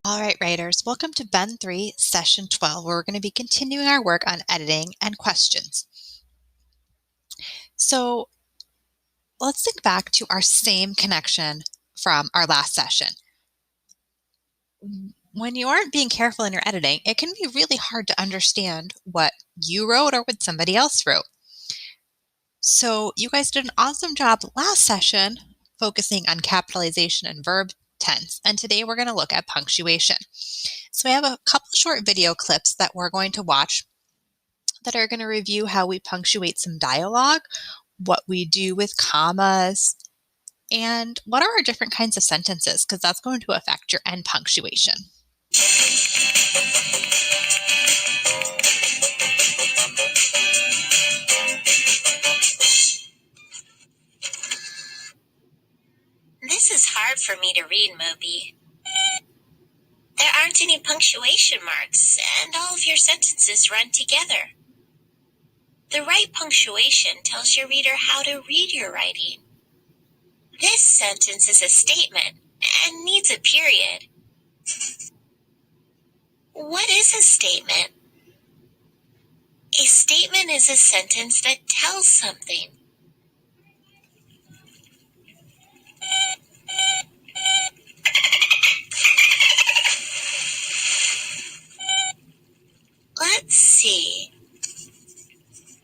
All right, writers, welcome to Ben 3, Session 12, where we're going to be continuing our work on editing and questions. So let's think back to our same connection from our last session. When you aren't being careful in your editing, it can be really hard to understand what you wrote or what somebody else wrote. So you guys did an awesome job last session focusing on capitalization and verb tense, and today we're going to look at punctuation. So I have a couple short video clips that we're going to watch that are going to review how we punctuate some dialogue, what we do with commas, and what are our different kinds of sentences, because that's going to affect your end punctuation. This is hard for me to read, Moby. There aren't any punctuation marks, and all of your sentences run together. The right punctuation tells your reader how to read your writing. This sentence is a statement and needs a period. What is a statement? A statement is a sentence that tells something. Let's see.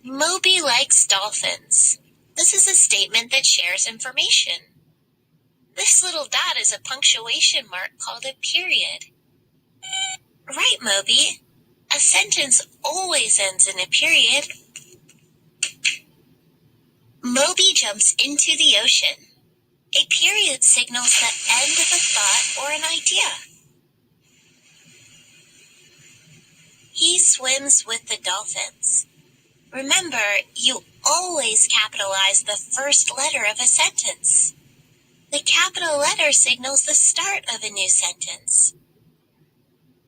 Moby likes dolphins. This is a statement that shares information. This little dot is a punctuation mark called a period. Right, Moby. A sentence always ends in a period. Moby jumps into the ocean. A period signals the end of a thought or an idea. He swims with the dolphins. Remember, you always capitalize the first letter of a sentence. The capital letter signals the start of a new sentence.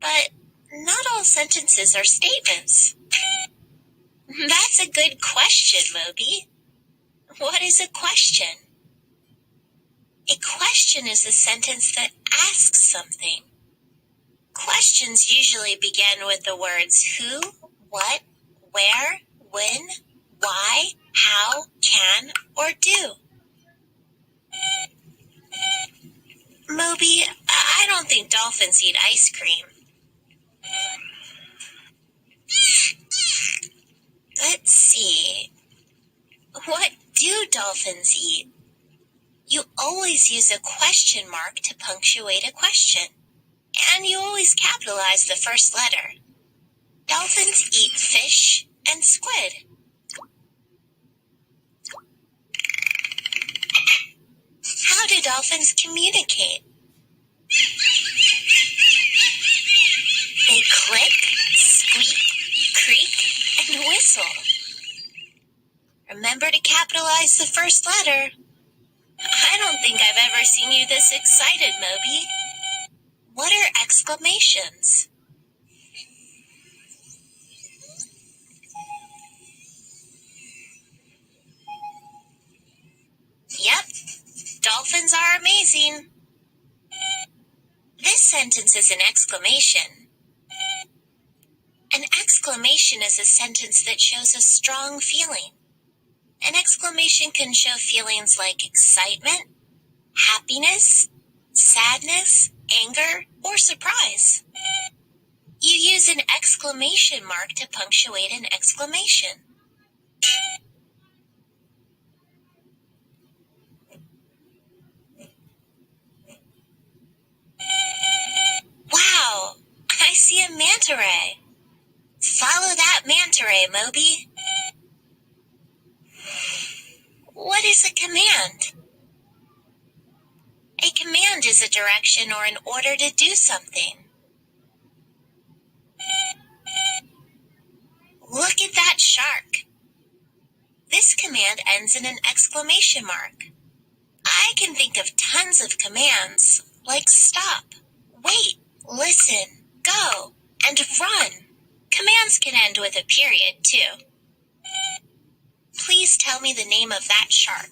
But not all sentences are statements. That's a good question, Moby. What is a question? A question is a sentence that asks something. Questions usually begin with the words who, what, where, when, why, how, can, or do. Moby, I don't think dolphins eat ice cream. Let's see. What do dolphins eat? You always use a question mark to punctuate a question. And you always capitalize the first letter. Dolphins eat fish and squid. How do dolphins communicate? They click, squeak, creak, and whistle. Remember to capitalize the first letter. I don't think I've ever seen you this excited, Moby. What are exclamations? Yep, dolphins are amazing. This sentence is an exclamation. An exclamation is a sentence that shows a strong feeling. An exclamation can show feelings like excitement, happiness, sadness, anger, or surprise. You use an exclamation mark to punctuate an exclamation. Wow, I see a manta ray. Follow that manta ray, Moby. What is a command? A command is a direction or an order to do something. Look at that shark. This command ends in an exclamation mark. I can think of tons of commands, like stop, wait, listen, go, and run. Commands can end with a period, too. Please tell me the name of that shark.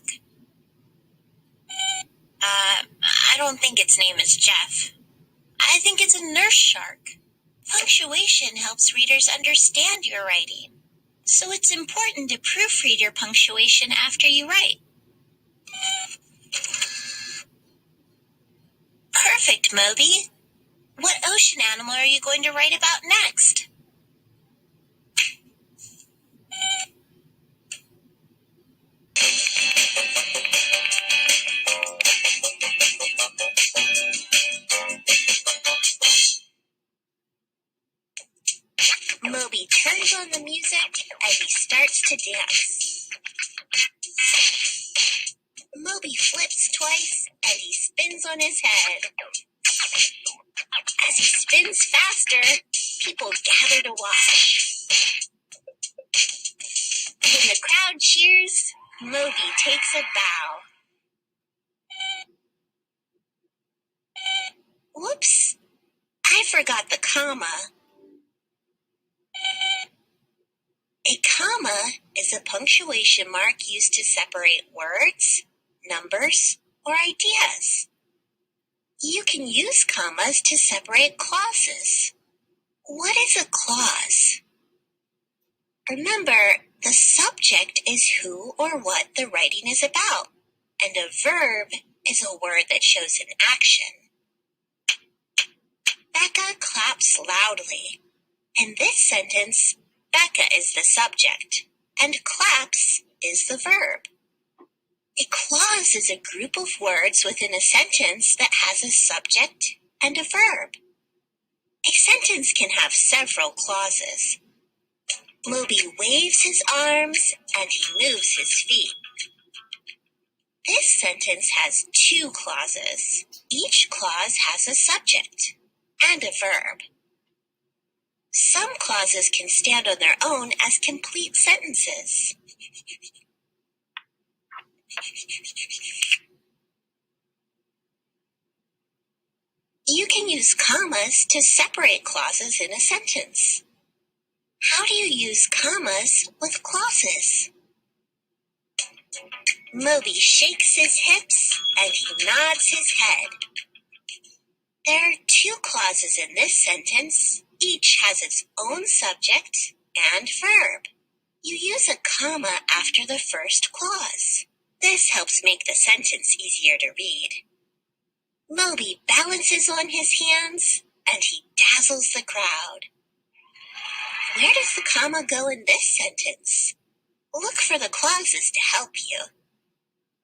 I don't think its name is Jeff. I think it's a nurse shark. Punctuation helps readers understand your writing, so it's important to proofread your punctuation after you write. Perfect, Moby. What ocean animal are you going to write about next? Moby turns on the music and he starts to dance. Moby flips twice and he spins on his head. As he spins faster, people gather to watch. When the crowd cheers, Moby takes a bow. Whoops, I forgot the comma. A comma is a punctuation mark used to separate words, numbers, or ideas. You can use commas to separate clauses. What is a clause? Remember, the subject is who or what the writing is about, and a verb is a word that shows an action. Becca claps loudly. In this sentence, Becca is the subject, and claps is the verb. A clause is a group of words within a sentence that has a subject and a verb. A sentence can have several clauses. Moby waves his arms and he moves his feet. This sentence has 2 clauses. Each clause has a subject and a verb. Some clauses can stand on their own as complete sentences. You can use commas to separate clauses in a sentence. How do you use commas with clauses? Moby shakes his hips and he nods his head. There are 2 clauses in this sentence. Each has its own subject and verb. You use a comma after the first clause. This helps make the sentence easier to read. Moby balances on his hands and he dazzles the crowd. Where does the comma go in this sentence? Look for the clauses to help you.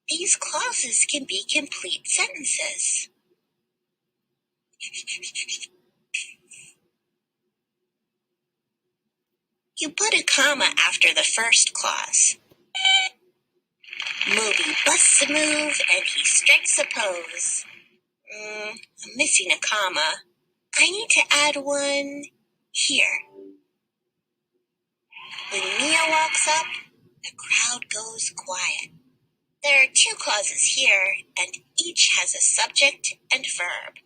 These clauses can be complete sentences. You put a comma after the first clause. Moby busts a move and he strikes a pose. I'm missing a comma. I need to add one here. When Mia walks up, the crowd goes quiet. There are 2 clauses here, and each has a subject and verb.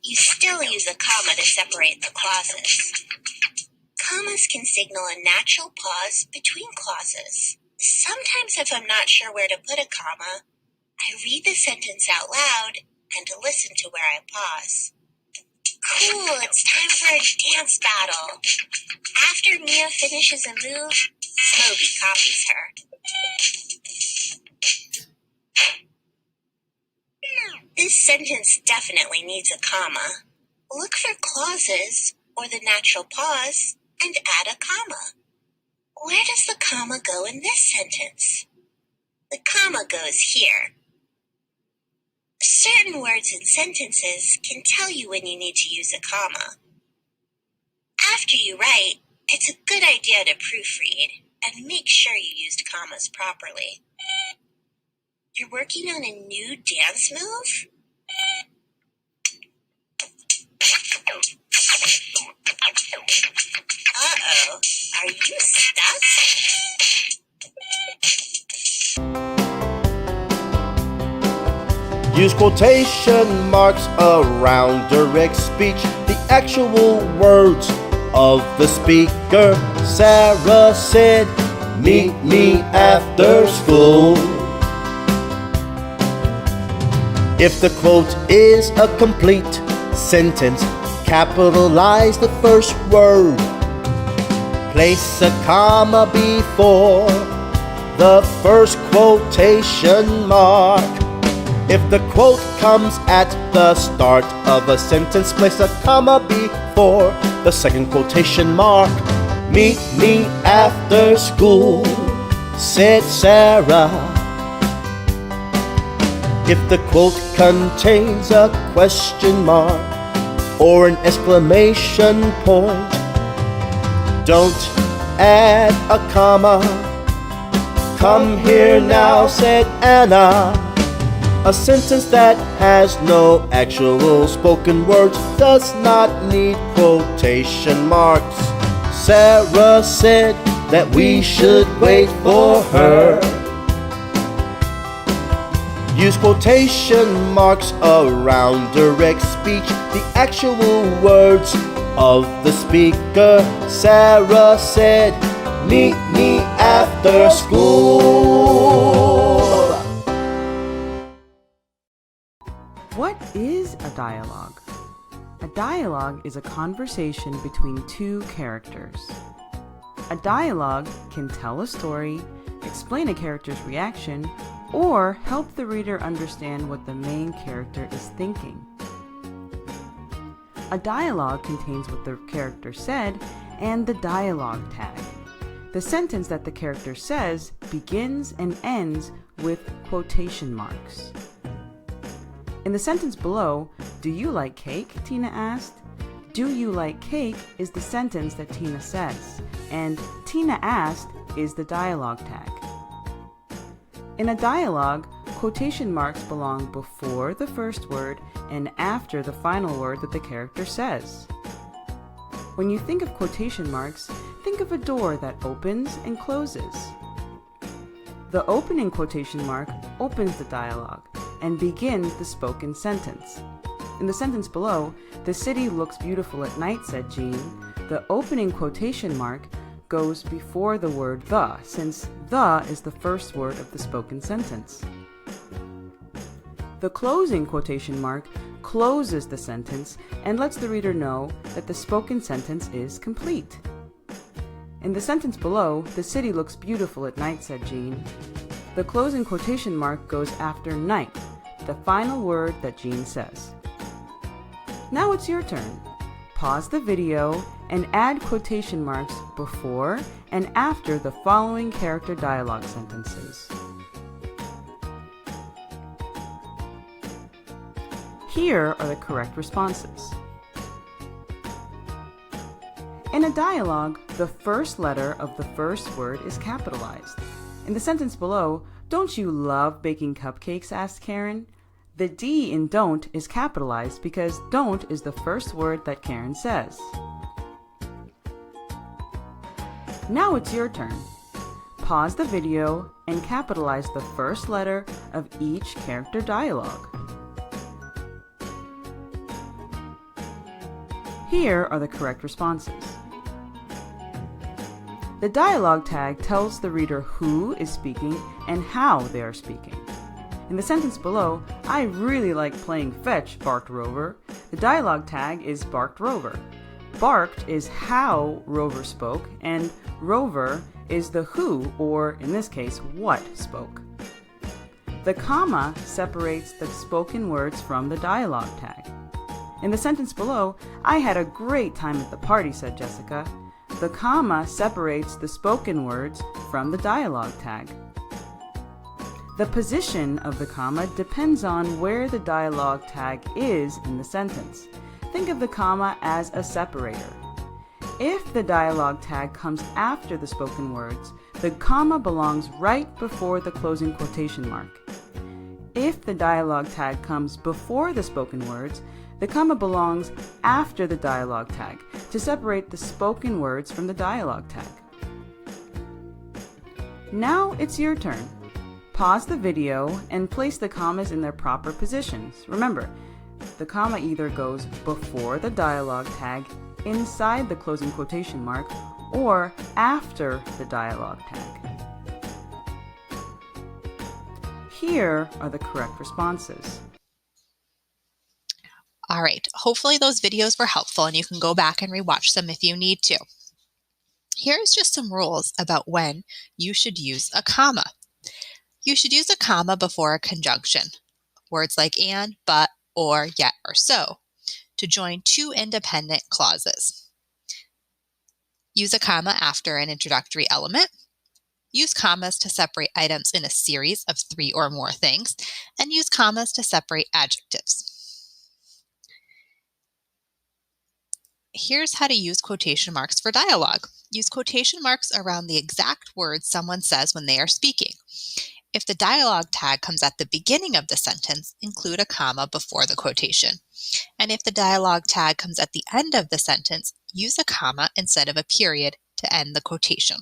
You still use a comma to separate the clauses. Commas can signal a natural pause between clauses. Sometimes if I'm not sure where to put a comma, I read the sentence out loud and listen to where I pause. Cool, it's time for a dance battle. After Mia finishes a move, Moby copies her. This sentence definitely needs a comma. Look for clauses or the natural pause and add a comma. Where does the comma go in this sentence? The comma goes here. Certain words and sentences can tell you when you need to use a comma. After you write, it's a good idea to proofread and make sure you used commas properly. You're working on a new dance move? Uh-oh, are you stuck? Use quotation marks around direct speech, the actual words of the speaker. Sarah said, "Meet me after school." If the quote is a complete sentence, capitalize the first word. Place a comma before the first quotation mark. If the quote comes at the start of a sentence, place a comma before the second quotation mark. Meet me after school, said Sarah. If the quote contains a question mark or an exclamation point, don't add a comma. Come here now, said Anna. A sentence that has no actual spoken words does not need quotation marks. Sarah said that we should wait for her. Use quotation marks around direct speech, the actual words of the speaker. Sarah said, meet me after school. What is a dialogue? A dialogue is a conversation between two characters. A dialogue can tell a story, explain a character's reaction, or help the reader understand what the main character is thinking. A dialogue contains what the character said and the dialogue tag. The sentence that the character says begins and ends with quotation marks. In the sentence below, "Do you like cake?" Tina asked. "Do you like cake?" is the sentence that Tina says, and Tina asked is the dialogue tag. In a dialogue, quotation marks belong before the first word and after the final word that the character says. When you think of quotation marks, think of a door that opens and closes. The opening quotation mark opens the dialogue and begins the spoken sentence. In the sentence below, "The city looks beautiful at night," said Jean. The opening quotation mark goes before the word the, since the is the first word of the spoken sentence. The closing quotation mark closes the sentence and lets the reader know that the spoken sentence is complete. In the sentence below, "The city looks beautiful at night," said Jean. The closing quotation mark goes after night, the final word that Jean says. Now it's your turn. Pause the video and add quotation marks before and after the following character dialogue sentences. Here are the correct responses. In a dialogue, the first letter of the first word is capitalized. In the sentence below, "Don't you love baking cupcakes?" asked Karen. The D in don't is capitalized because don't is the first word that Karen says. Now it's your turn. Pause the video and capitalize the first letter of each character dialogue. Here are the correct responses. The dialogue tag tells the reader who is speaking and how they are speaking. In the sentence below, "I really like playing fetch," barked Rover. The dialogue tag is barked Rover. Barked is how Rover spoke, and Rover is the who, or in this case, what spoke. The comma separates the spoken words from the dialogue tag. In the sentence below, "I had a great time at the party," said Jessica. The comma separates the spoken words from the dialogue tag. The position of the comma depends on where the dialogue tag is in the sentence. Think of the comma as a separator. If the dialogue tag comes after the spoken words, the comma belongs right before the closing quotation mark. If the dialogue tag comes before the spoken words, the comma belongs after the dialogue tag to separate the spoken words from the dialogue tag. Now it's your turn. Pause the video and place the commas in their proper positions. Remember, the comma either goes before the dialogue tag, inside the closing quotation mark, or after the dialogue tag. Here are the correct responses. All All right, hopefully those videos were helpful and you can go back and rewatch them if you need to. Here's just some rules about when you should use a comma. You should use a comma before a conjunction, words like and, but, or, yet, or so, to join two independent clauses. Use a comma after an introductory element. Use commas to separate items in a series of 3 or more things, and use commas to separate adjectives. Here's how to use quotation marks for dialogue. Use quotation marks around the exact words someone says when they are speaking. If the dialogue tag comes at the beginning of the sentence, include a comma before the quotation. And if the dialogue tag comes at the end of the sentence, use a comma instead of a period to end the quotation.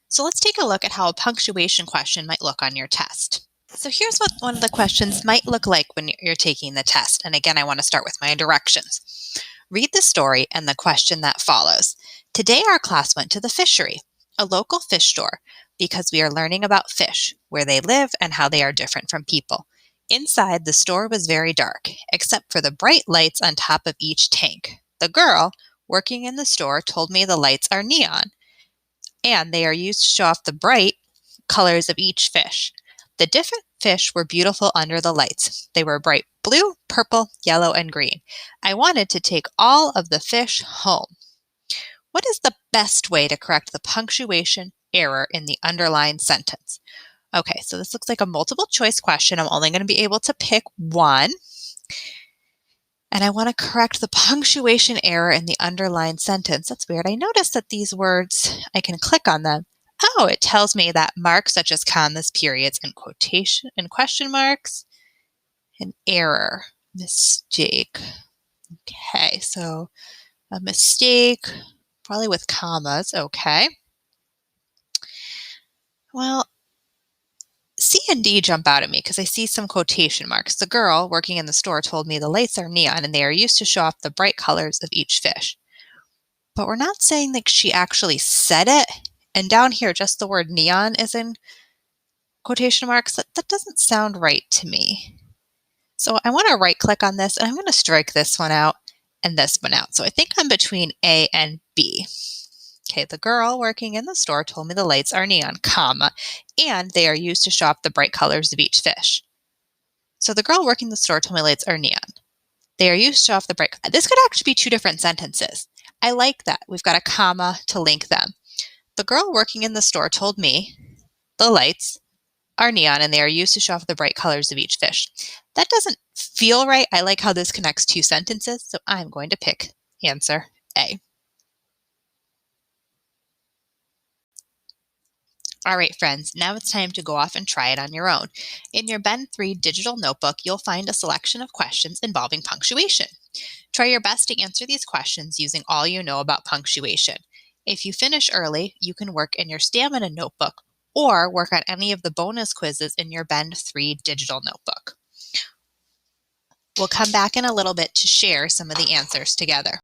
So let's take a look at how a punctuation question might look on your test. So here's what one of the questions might look like when you're taking the test. And again, I want to start with my directions. Read the story and the question that follows. Today our class went to the fishery, a local fish store, because we are learning about fish, where they live and how they are different from people. Inside, the store was very dark, except for the bright lights on top of each tank. The girl working in the store told me the lights are neon, and they are used to show off the bright colors of each fish. The different fish were beautiful under the lights. They were bright blue, purple, yellow, and green. I wanted to take all of the fish home. What is the best way to correct the punctuation error in the underlined sentence? Okay, so this looks like a multiple choice question. I'm only going to be able to pick one. And I want to correct the punctuation error in the underlined sentence. That's weird. I noticed that these words, I can click on them. Oh, it tells me that marks such as commas, periods, and quotation and question marks, an error, mistake. Okay, so a mistake, probably with commas. Okay. Well, C and D jump out at me because I see some quotation marks. The girl working in the store told me the lights are neon and they are used to show off the bright colors of each fish. But we're not saying that she actually said it. And down here, just the word neon is in quotation marks. That doesn't sound right to me. So I want to right click on this and I'm going to strike this one out and this one out. So I think I'm between A and B. Okay, the girl working in the store told me the lights are neon, comma, and they are used to show off the bright colors of each fish. So the girl working in the store told me lights are neon. They are used to show off the bright. This could actually be two different sentences. I like that. We've got a comma to link them. The girl working in the store told me the lights are neon and they are used to show off the bright colors of each fish. That doesn't feel right. I like how this connects two sentences, so I'm going to pick answer A. All right, friends, now it's time to go off and try it on your own. In your Ben 3 digital notebook, you'll find a selection of questions involving punctuation. Try your best to answer these questions using all you know about punctuation. If you finish early, you can work in your Stamina notebook or work on any of the bonus quizzes in your Ben 3 digital notebook. We'll come back in a little bit to share some of the answers together.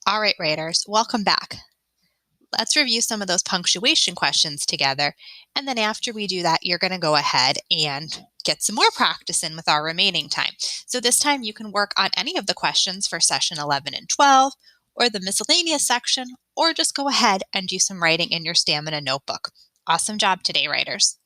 All right, writers, welcome back. Let's review some of those punctuation questions together. And then after we do that, you're going to go ahead and get some more practice in with our remaining time. So this time you can work on any of the questions for session 11 and 12, or the miscellaneous section, or just go ahead and do some writing in your Stamina notebook. Awesome job today, writers.